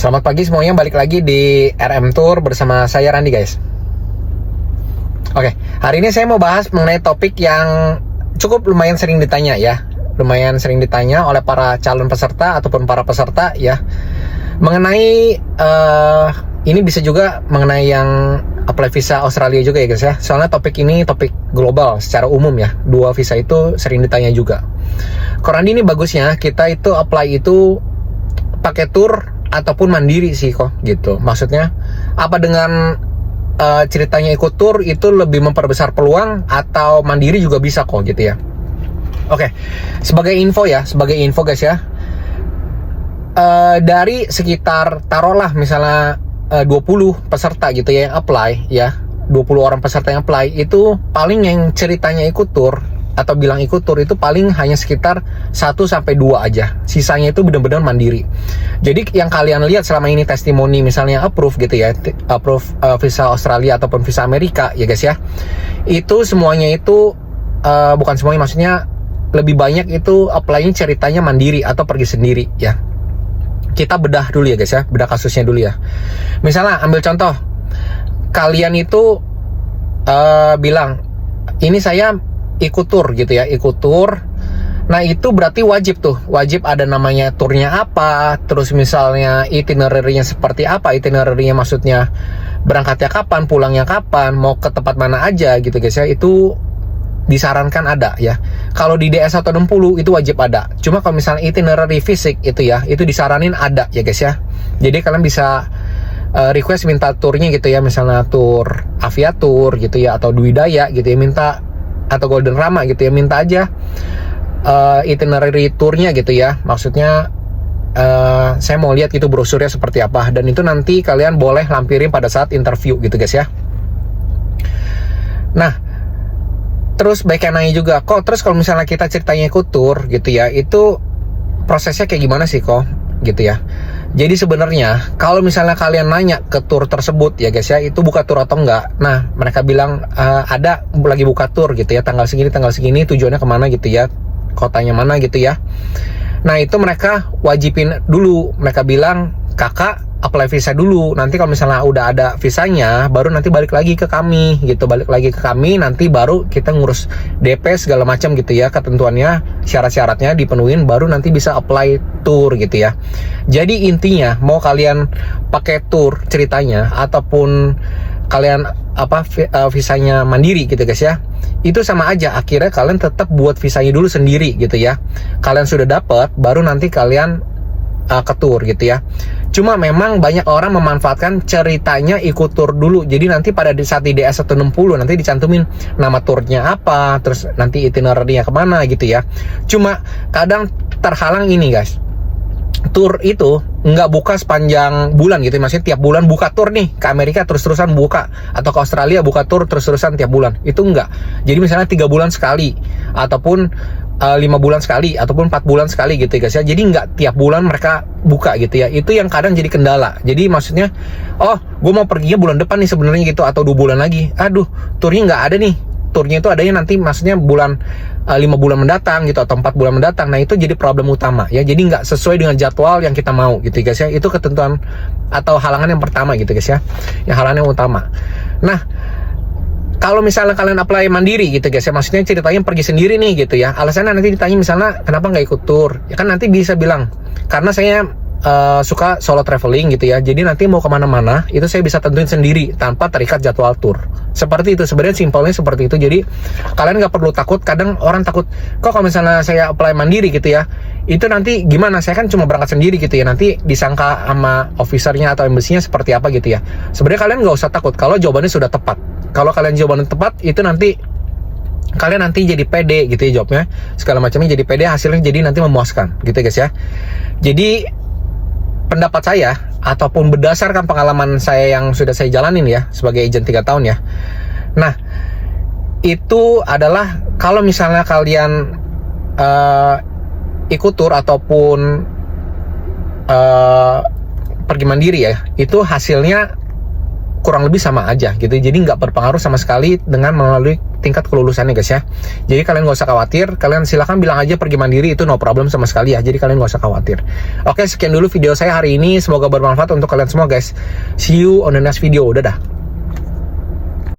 Selamat pagi semuanya, balik lagi di RM Tour bersama saya Randi guys. Oke, hari ini saya mau bahas mengenai topik yang cukup lumayan sering ditanya ya. Lumayan sering ditanya oleh para calon peserta ataupun para peserta ya. Mengenai ini bisa juga mengenai yang apply visa Australia juga ya guys ya. Soalnya topik ini topik global secara umum ya. Dua visa itu sering ditanya juga. Korandi ini bagusnya kita itu apply itu pakai tour ataupun mandiri sih kok gitu. Maksudnya apa dengan ceritanya ikut tour itu lebih memperbesar peluang atau mandiri juga bisa kok gitu ya. Oke, sebagai info guys ya. Dari sekitar taruhlah misalnya 20 peserta gitu ya yang apply ya. 20 orang peserta yang apply itu paling yang ceritanya ikut tour atau bilang ikut tour itu paling hanya sekitar 1-2 aja. Sisanya itu benar-benar mandiri. Jadi yang kalian lihat selama ini testimoni misalnya approve gitu ya, approve visa Australia ataupun visa Amerika ya guys ya. Itu semuanya itu bukan semuanya, maksudnya lebih banyak itu apply-nya ceritanya mandiri atau pergi sendiri ya. Kita bedah dulu ya guys ya, bedah kasusnya dulu ya. Misalnya ambil contoh, kalian itu bilang ini saya ikut tour gitu ya, ikut tour. Nah itu berarti wajib ada namanya turnya apa, terus misalnya itinerary-nya seperti apa, itinerary-nya maksudnya berangkatnya kapan, pulangnya kapan, mau ke tempat mana aja gitu guys ya, itu disarankan ada ya. Kalau di DS 160 itu wajib ada. Cuma kalau misalnya itinerary fisik itu ya, itu disaranin ada ya guys ya. Jadi kalian bisa request minta turnya gitu ya, misalnya tur Aviatur gitu ya, atau Dwi Daya gitu ya, minta, atau Golden Rama gitu ya, minta aja itinerary tournya gitu ya. Maksudnya saya mau lihat itu brosurnya seperti apa, dan itu nanti kalian boleh lampirin pada saat interview gitu guys ya. Nah terus baiknya nanya juga, kok terus kalau misalnya kita ceritanya ikut tour gitu ya, itu prosesnya kayak gimana sih kok gitu ya. Jadi sebenarnya kalau misalnya kalian nanya ke tour tersebut ya guys ya, itu buka tour atau enggak. Nah mereka bilang ada lagi buka tour gitu ya, tanggal segini tujuannya kemana gitu ya, kotanya mana gitu ya. Nah itu mereka wajibin dulu, mereka bilang kakak apply visa dulu, nanti kalau misalnya udah ada visanya baru nanti balik lagi ke kami gitu, nanti baru kita ngurus DP segala macam gitu ya, ketentuannya, syarat-syaratnya dipenuhin baru nanti bisa apply tour gitu ya. Jadi intinya mau kalian pakai tour ceritanya ataupun kalian visanya mandiri gitu guys ya, itu sama aja, akhirnya kalian tetap buat visanya dulu sendiri gitu ya. Kalian sudah dapat baru nanti kalian ke tour gitu ya. Cuma memang banyak orang memanfaatkan ceritanya ikut tour dulu. Jadi nanti pada saat di DS 160 nanti dicantumin nama tournya apa, terus nanti itinerary-nya kemana gitu ya. Cuma kadang terhalang ini guys, tour itu nggak buka sepanjang bulan gitu, maksudnya tiap bulan buka tour nih ke Amerika terus-terusan buka, atau ke Australia buka tour terus-terusan tiap bulan, itu enggak. Jadi misalnya 3 bulan sekali ataupun 5 bulan sekali ataupun 4 bulan sekali gitu guys ya. Jadi nggak tiap bulan mereka buka gitu ya. Itu yang kadang jadi kendala. Jadi maksudnya, oh gue mau perginya bulan depan nih sebenarnya gitu, atau 2 bulan lagi, aduh turnya nggak ada nih. Turnya itu adanya nanti maksudnya bulan 5 bulan mendatang gitu, atau 4 bulan mendatang. Nah itu jadi problem utama ya. Jadi nggak sesuai dengan jadwal yang kita mau gitu guys ya. Itu ketentuan atau halangan yang pertama gitu guys ya, yang halangan yang utama. Nah kalau misalnya kalian apply mandiri gitu guys ya, maksudnya ceritanya pergi sendiri nih gitu ya, alasannya nanti ditanya misalnya kenapa nggak ikut tour ya kan, nanti bisa bilang karena saya suka solo traveling gitu ya, jadi nanti mau kemana-mana itu saya bisa tentuin sendiri tanpa terikat jadwal tour. Seperti itu sebenarnya, simpelnya seperti itu. Jadi kalian nggak perlu takut. Kadang orang takut, kok kalau misalnya saya apply mandiri gitu ya, itu nanti gimana, saya kan cuma berangkat sendiri gitu ya, nanti disangka sama officernya atau embassy-nya seperti apa gitu ya. Sebenarnya kalian nggak usah takut kalau jawabannya sudah tepat. Kalau kalian jawabannya tepat, itu nanti kalian nanti jadi pede gitu ya, jawabnya segala macamnya jadi pede, hasilnya jadi nanti memuaskan gitu guys ya. Jadi pendapat saya ataupun berdasarkan pengalaman saya yang sudah saya jalanin ya sebagai agent 3 tahun ya. Nah itu adalah kalau misalnya kalian ikut tour ataupun pergi mandiri ya, itu hasilnya kurang lebih sama aja gitu. Jadi nggak berpengaruh sama sekali dengan melalui tingkat kelulusannya guys ya. Jadi kalian nggak usah khawatir, kalian silahkan bilang aja pergi mandiri, itu no problem sama sekali ya. Jadi kalian nggak usah khawatir. Oke, sekian dulu video saya hari ini, semoga bermanfaat untuk kalian semua guys. See you on the next video. Dadah.